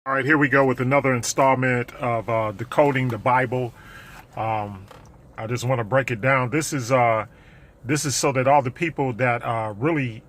All right, here we go with another installment of Decoding the Bible. I just want to break it down. This is so that all the people that really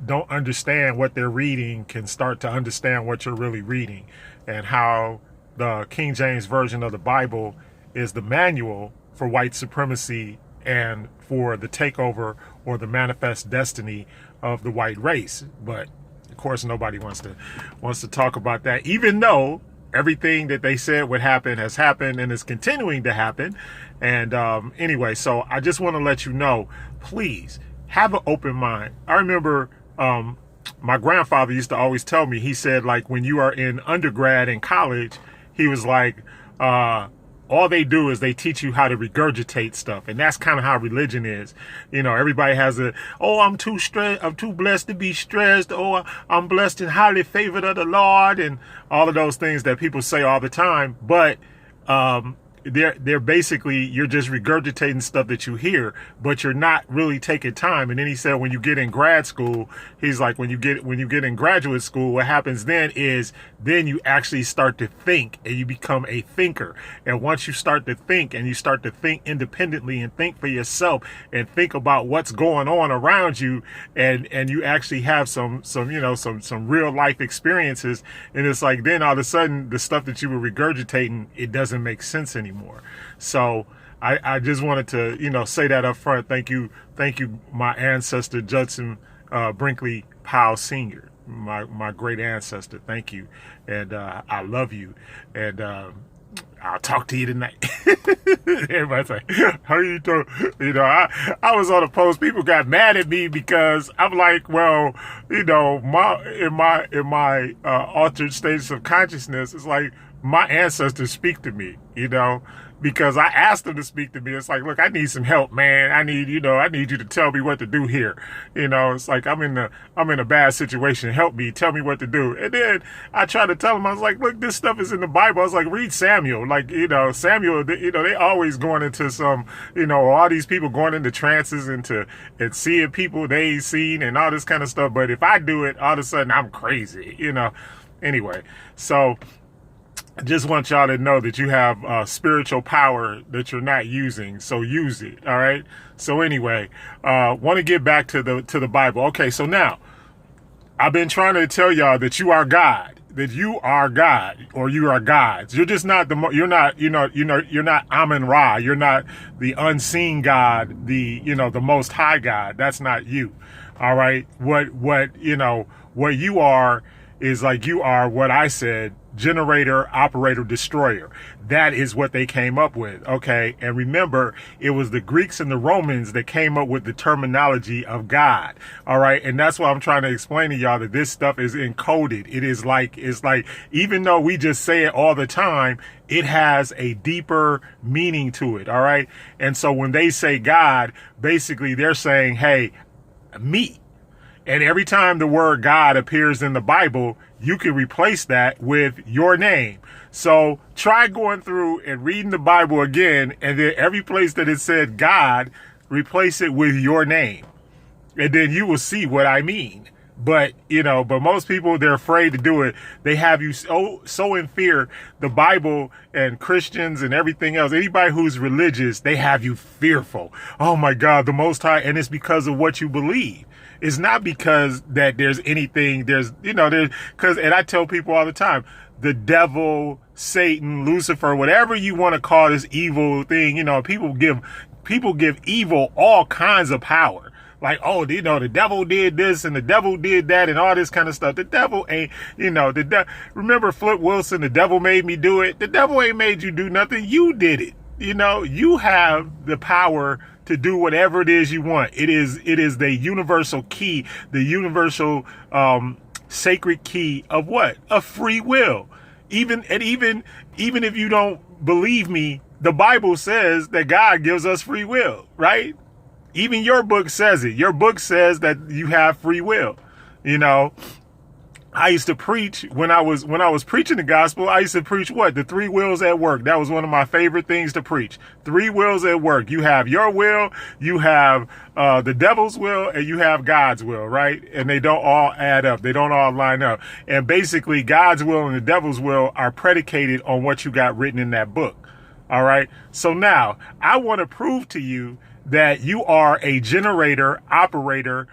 don't understand what they're reading can start to understand what you're really reading, and how the King James Version of the Bible is the manual for white supremacy and for the takeover or the manifest destiny of the white race. But of course, nobody wants to talk about that, even though everything that they said would happen has happened and is continuing to happen. And anyway, so I just want to let you know, please have an open mind. I remember my grandfather used to always tell me, he said, like, when you are in undergrad and college, he was like, all they do is they teach you how to regurgitate stuff. And that's kind of how religion is. You know, everybody has I'm too stressed, I'm too blessed to be stressed. Oh, I'm blessed and highly favored of the Lord, and all of those things that people say all the time. But they're basically, you're just regurgitating stuff that you hear, but you're not really taking time. And then he said, when you get in grad school, he's like, when you get in graduate school, what happens then is then you actually start to think, and you become a thinker. And once you start to think, and you start to think independently and think for yourself and think about what's going on around you, and you actually have some real life experiences, and it's like, then all of a sudden the stuff that you were regurgitating, it doesn't make sense anymore. So I just wanted to, say that up front. Thank you, my ancestor Judson Brinkley Powell Sr., my great ancestor. Thank you, and I love you, and I'll talk to you tonight. Everybody's like, how you doing? I was on a post. People got mad at me because I'm like, well, in my altered status of consciousness, it's like my ancestors speak to me, because I asked them to speak to me. It's like, look, I need some help, man. I need you to tell me what to do here. It's like, I'm in a bad situation. Help me, tell me what to do. And then I tried to tell them, I was like, look, this stuff is in the Bible. I was like, read Samuel. Like, Samuel, they always going into some, all these people going into trances and seeing people they ain't seen and all this kind of stuff. But if I do it, all of a sudden I'm crazy, Anyway, so I just want y'all to know that you have spiritual power that you're not using, so use it. All right. So anyway, want to get back to the Bible. Okay. So now, I've been trying to tell y'all that you are God, or you are gods. You're just not you're not Amun-Ra. You're not the unseen God, the Most High God. That's not you. All right. What you are is, like, you are what I said: generator, operator, destroyer. That is what they came up with. Okay. And remember, it was the Greeks and the Romans that came up with the terminology of God. All right. And that's why I'm trying to explain to y'all that this stuff is encoded. It's like, even though we just say it all the time, it has a deeper meaning to it. All right. And so when they say God, basically they're saying, hey, me. And every time the word God appears in the Bible, you can replace that with your name. So try going through and reading the Bible again, and then every place that it said God, replace it with your name. And then you will see what I mean. But most people, they're afraid to do it. They have you so in fear. The Bible and Christians and everything else, anybody who's religious, they have you fearful. Oh my God, the Most High. And it's because of what you believe. It's not because that there's anything, and I tell people all the time, the devil, Satan, Lucifer, whatever you want to call this evil thing, people give evil all kinds of power. Like, oh, the devil did this and the devil did that and all this kind of stuff. The devil ain't, remember Flip Wilson, the devil made me do it. The devil ain't made you do nothing. You did it. You have the power to do whatever it is you want. It is the universal key, the universal sacred key of what? Of free will. Even if you don't believe me, the Bible says that God gives us free will, right? Even your book says it. Your book says that you have free will, I used to preach when I was preaching the gospel. I used to preach what? The three wills at work. That was one of my favorite things to preach. Three wills at work. You have your will, you have the devil's will, and you have God's will, right? And they don't all add up. They don't all line up. And basically, God's will and the devil's will are predicated on what you got written in that book. All right. So now I want to prove to you that you are a generator, operator,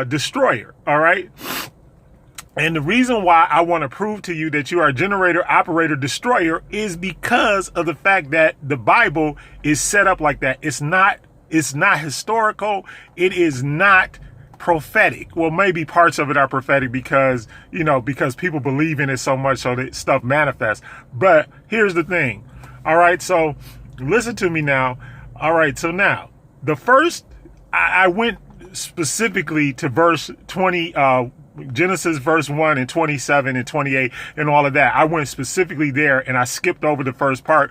destroyer. All right. And the reason why I want to prove to you that you are a generator, operator, destroyer is because of the fact that the Bible is set up like that. It's not historical. It is not prophetic. Well, maybe parts of it are prophetic because people believe in it so much so that stuff manifests. But here's the thing. All right. So listen to me now. All right. So now the first, I went specifically to verse 20, Genesis verse 1 and 27 and 28 and all of that. I went specifically there and I skipped over the first part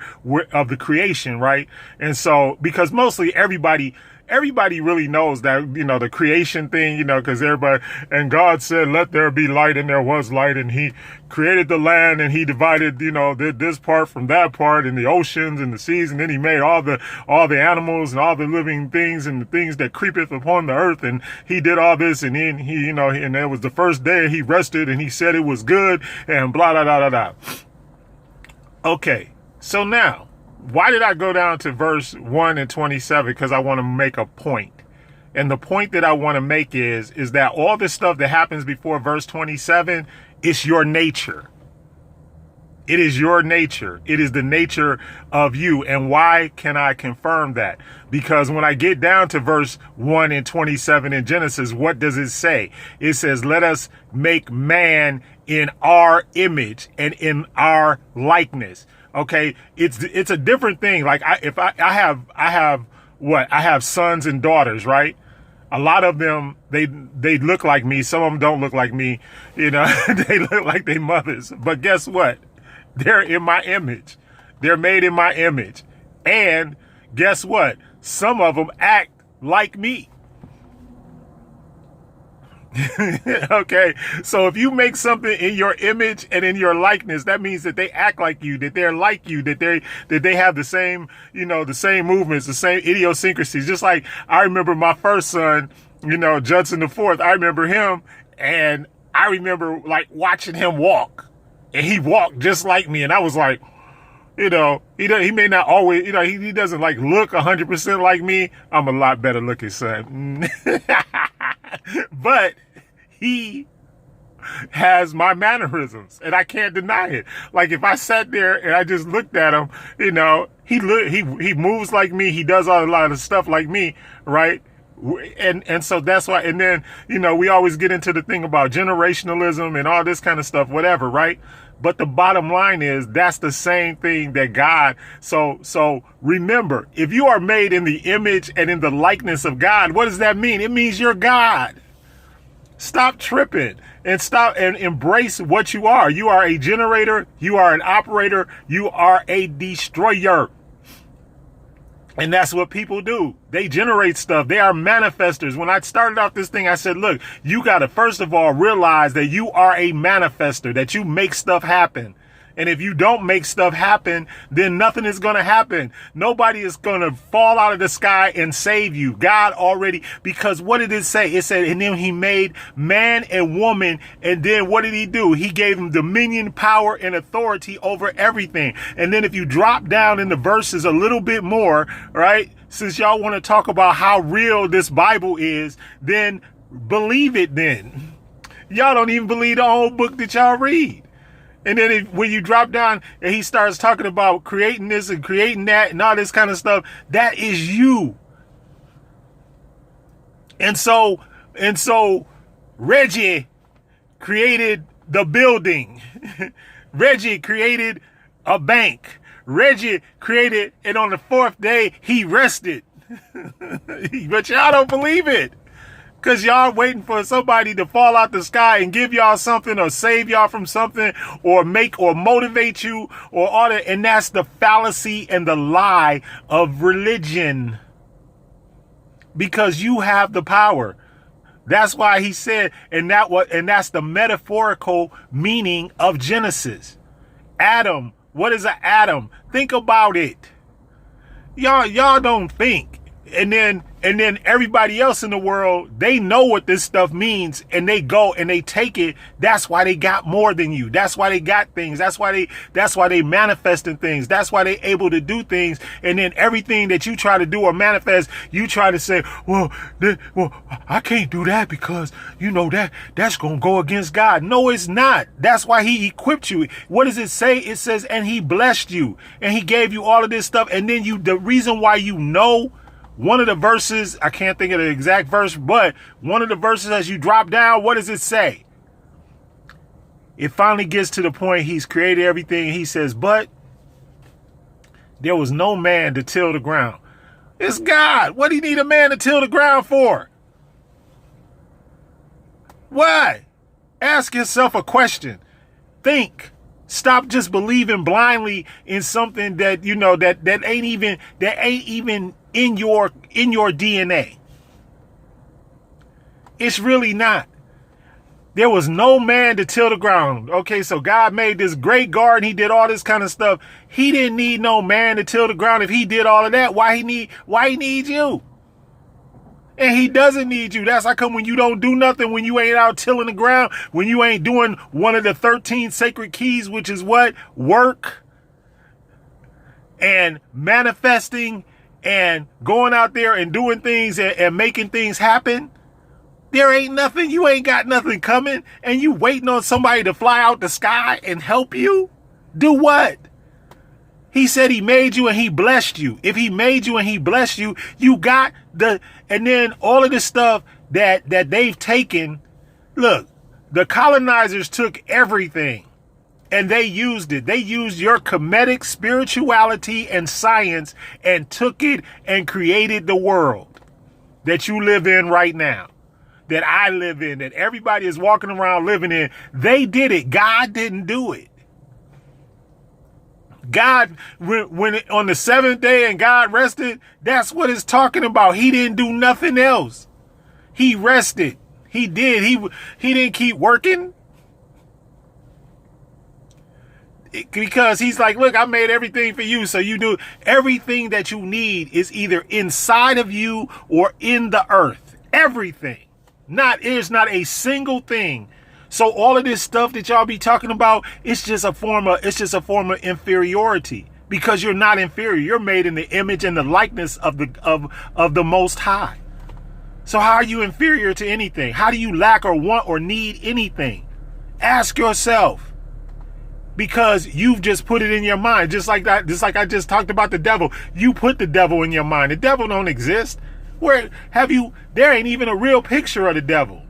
of the creation, right? And so, because mostly everybody really knows that, the creation thing, because everybody, and God said, let there be light, and there was light, and he created the land, and he divided, this part from that part, and the oceans and the seas, and then he made all the animals and all the living things and the things that creepeth upon the earth, and he did all this, and then he, and it was the first day he rested, and he said it was good, and blah, blah, blah, blah, blah. Okay, so now, why did I go down to verse 1 and 27? Because I want to make a point. And the point that I want to make is that all this stuff that happens before verse 27, it's your nature. It is your nature. It is the nature of you. And why can I confirm that? Because when I get down to verse 1 and 27 in Genesis, what does it say? It says, let us make man in our image and in our likeness. Okay, it's a different thing. Like I have sons and daughters, right? A lot of them, they look like me. Some of them don't look like me. They look like their mothers. But guess what? They're in my image. They're made in my image. And guess what? Some of them act like me. Okay, so if you make something in your image and in your likeness, that means that they act like you, that they're like you, that they have the same, the same movements, the same idiosyncrasies. Just like I remember my first son, Judson the Fourth. I remember him, and I remember like watching him walk, and he walked just like me, and I was like, he may not always, he doesn't like look 100% like me. I'm a lot better looking son. But he has my mannerisms, and I can't deny it. Like if I sat there and I just looked at him, he moves like me. He does a lot of stuff like me, right? And so that's why. And then we always get into the thing about generationalism and all this kind of stuff, whatever, right? But the bottom line is that's the same thing that God. So remember, if you are made in the image and in the likeness of God, what does that mean? It means you're God. Stop tripping and stop and embrace what you are. You are a generator. You are an operator. You are a destroyer. And that's what people do. They generate stuff. They are manifestors. When I started off this thing, I said, look, you got to first of all realize that you are a manifester, that you make stuff happen. And if you don't make stuff happen, then nothing is going to happen. Nobody is going to fall out of the sky and save you. God already, because what did it say? It said, and then he made man and woman. And then what did he do? He gave them dominion, power, and authority over everything. And then if you drop down in the verses a little bit more, right? Since y'all want to talk about how real this Bible is, then believe it then. Y'all don't even believe the whole book that y'all read. And then when you drop down and he starts talking about creating this and creating that and all this kind of stuff, that is you. And so Reggie created the building. Reggie created a bank. Reggie created, and on the fourth day, he rested. But y'all don't believe it. Because y'all waiting for somebody to fall out the sky and give y'all something or save y'all from something or make or motivate you or all that. And that's the fallacy and the lie of religion. Because you have the power. That's why he said, and that's the metaphorical meaning of Genesis. Adam, what is an atom? Think about it. Y'all don't think. And then everybody else in the world, they know what this stuff means, and they go and they take it. That's why they got more than you. That's why they got things. That's why they manifesting things. That's why they able to do things. And then everything that you try to do or manifest, you try to say, well, I can't do that because that's going to go against God. No, it's not. That's why he equipped you. What does it say? It says, and he blessed you and he gave you all of this stuff. And then the reason why one of the verses, I can't think of the exact verse, but one of the verses as you drop down, what does it say? It finally gets to the point he's created everything. He says, but there was no man to till the ground. It's God. What do you need a man to till the ground for? Why? Ask yourself a question. Think. Stop just believing blindly in something that that ain't even in your DNA. It's really not. There was no man to till the ground. Okay, so God made this great garden. He did all this kind of stuff. He didn't need no man to till the ground. If he did all of that, why he needs you? And he doesn't need you. That's how come when you don't do nothing, when you ain't out tilling the ground, when you ain't doing one of the 13 sacred keys, which is what? Work and manifesting and going out there and doing things and making things happen. There ain't nothing. You ain't got nothing coming. And you waiting on somebody to fly out the sky and help you? Do what? He said he made you and he blessed you. If he made you and he blessed you, you got and then all of this stuff that they've taken. Look, the colonizers took everything and they used it. They used your Kemetic spirituality and science and took it and created the world that you live in right now, that I live in, that everybody is walking around living in. They did it. God didn't do it. God, when on the seventh day and God rested, that's what it's talking about. He didn't do nothing else. He rested. He did. He didn't keep working. Because he's like, look, I made everything for you. So you do everything that you need is either inside of you or in the earth. Everything. There's not a single thing. So all of this stuff that y'all be talking about, it's just a form of inferiority, because you're not inferior. You're made in the image and the likeness of the Most High. So how are you inferior to anything? How do you lack or want or need anything? Ask yourself, because you've just put it in your mind. Just like that. Just like I just talked about the devil. You put the devil in your mind. The devil don't exist. There ain't even a real picture of the devil.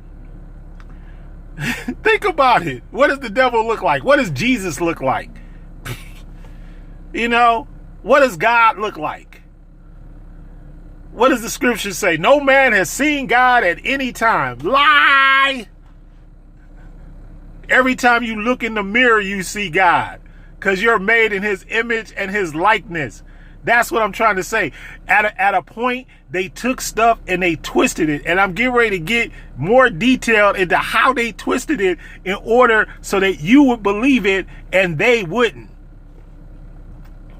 Think about it. What does the devil look like? What does Jesus look like? What does God look like? What does the scripture say? No man has seen God at any time. Lie! Every time you look in the mirror, you see God, because you're made in his image and his likeness. That's what I'm trying to say. At a point, they took stuff and they twisted it. And I'm getting ready to get more detailed into how they twisted it in order so that you would believe it and they wouldn't.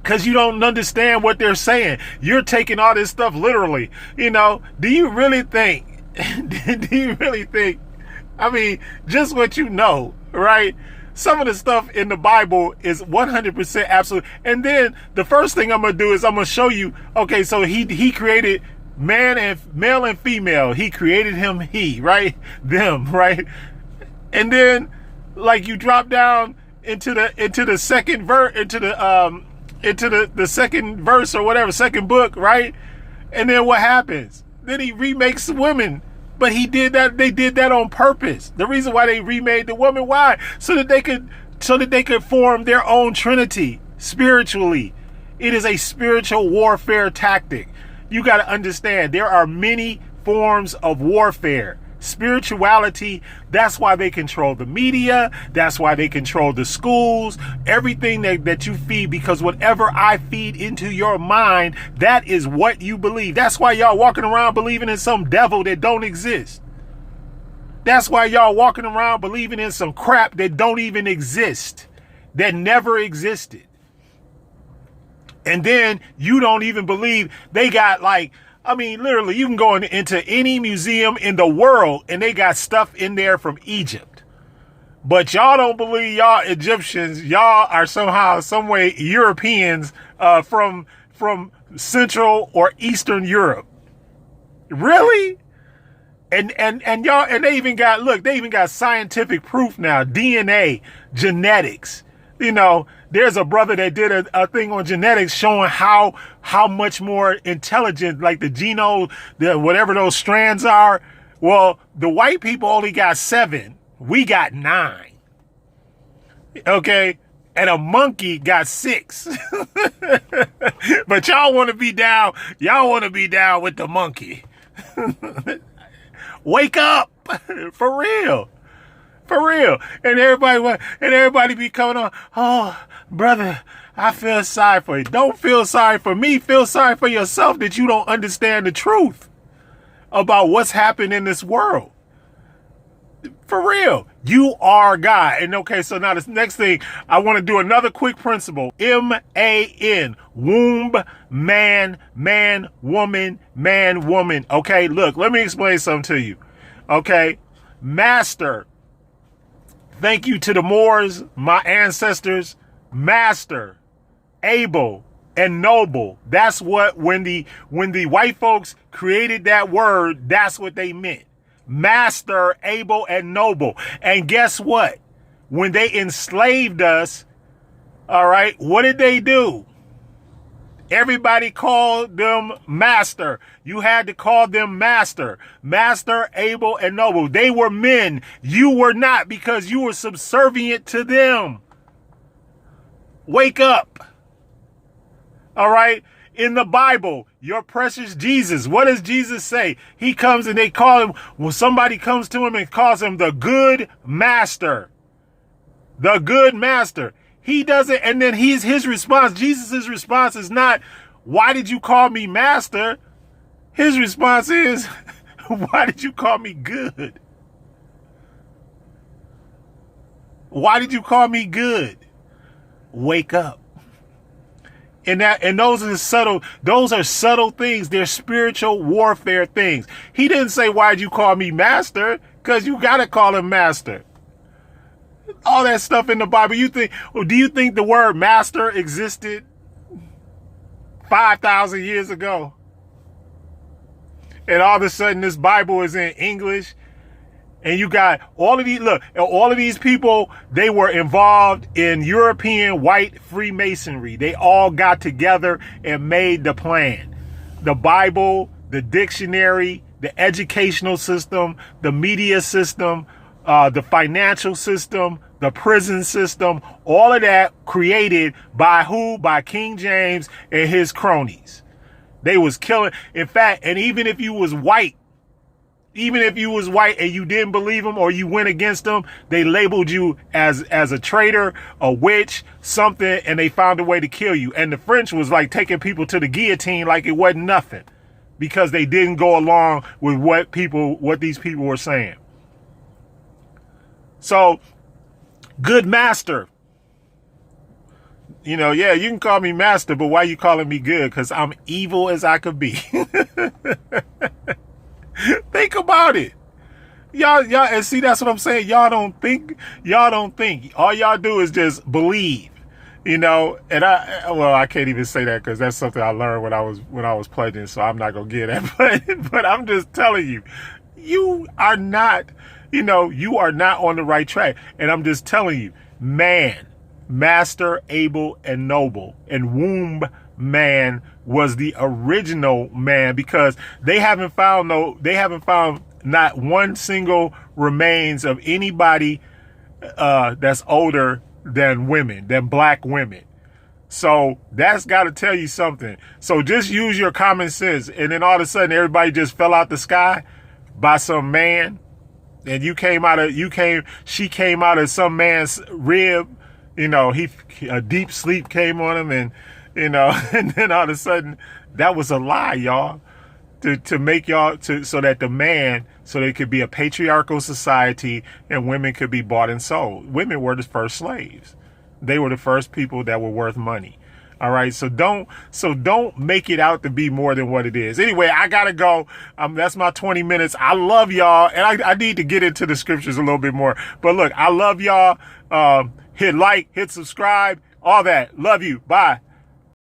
Because you don't understand what they're saying. You're taking all this stuff literally. Do you really think, I mean, just what you know, right? Some of the stuff in the Bible is 100% absolute. And then the first thing I'm going to do is I'm going to show you, okay, so he created male and female. He created right? Them, right? And then like you drop down into the second verse, into the second verse or whatever, second book, right? And then what happens? Then he remakes women. But they did that on purpose. The reason why they remade the woman, why? So that they could form their own trinity spiritually. It is a spiritual warfare tactic. You got to understand, there are many forms of warfare. Spirituality, that's why they control the media. That's why they control the schools, everything that you feed, because whatever I feed into your mind, that is what you believe. That's why y'all walking around believing in some devil that don't exist. That's why y'all walking around believing in some crap that don't even exist, that never existed. And then you don't even believe they got literally you can go into any museum in the world and they got stuff in there from Egypt. But y'all don't believe y'all Egyptians, y'all are somehow, some way Europeans from Central or Eastern Europe. Really? And y'all, and they even got scientific proof now, DNA, genetics. There's a brother that did a thing on genetics showing how much more intelligent, like the genome, whatever those strands are. Well, the white people only got 7. We got 9. Okay. And a monkey got 6. But y'all want to be down. Y'all want to be down with the monkey. Wake up. For real. For real. And everybody be coming on, oh, brother, I feel sorry for you. Don't feel sorry for me. Feel sorry for yourself that you don't understand the truth about what's happened in this world. For real. You are God. And okay, so now this next thing, I want to do another quick principle. M.A.N. Womb, man, woman, man, woman. Okay, look, let me explain something to you. Okay, master. Thank you to the Moors, my ancestors. Master, able, and noble. That's what, when the white folks created that word, that's what they meant. Master, able, and noble. And guess what? When they enslaved us, all right, what did they do? Everybody called them master. You had to call them master. Master, able, and noble. They were men. You were not, because you were subservient to them. Wake up. All right. In the Bible, your precious Jesus, what does Jesus say? He comes and they call him, when somebody comes to him and calls him the good master. The good master. He doesn't, and then his response, Jesus' response is not, why did you call me master? His response is, why did you call me good? Why did you call me good? Wake up. And those are subtle things. They're spiritual warfare things. He didn't say, why'd you call me master? Because you got to call him master. All that stuff in the Bible. Do you think the word master existed 5,000 years ago? And all of a sudden this Bible is in English. And you got all of these people, they were involved in European white Freemasonry. They all got together and made the plan. The Bible, the dictionary, the educational system, the media system, the financial system, the prison system, all of that created by who? By King James and his cronies. They was killing. In fact, and even if you was white and you didn't believe them or you went against them, they labeled you as a traitor, a witch, something, and they found a way to kill you. And the French was like taking people to the guillotine like it wasn't nothing, because they didn't go along with what these people were saying. So, good master. Yeah, you can call me master, but why you calling me good? Because I'm evil as I could be. Think about it. Y'all, and see, that's what I'm saying. Y'all don't think. All y'all do is just believe, and I can't even say that because that's something I learned when I was pledging, so I'm not going to get it. But I'm just telling you, you are not on the right track. And I'm just telling you, man, master, able, and noble, and womb man was the original man, because they haven't found not one single remains of anybody that's older than black women. So that's got to tell you something. So just use your common sense, and then all of a sudden everybody just fell out the sky by some man, and she came out of some man's rib. A deep sleep came on him, and and then all of a sudden that was a lie, y'all, to make y'all so that the man so they could be a patriarchal society and women could be bought and sold. Women were the first slaves. They were the first people that were worth money. All right. So don't make it out to be more than what it is. Anyway, I got to go. That's my 20 minutes. I love y'all. And I need to get into the scriptures a little bit more. But look, I love y'all. Hit like, hit subscribe, all that. Love you. Bye.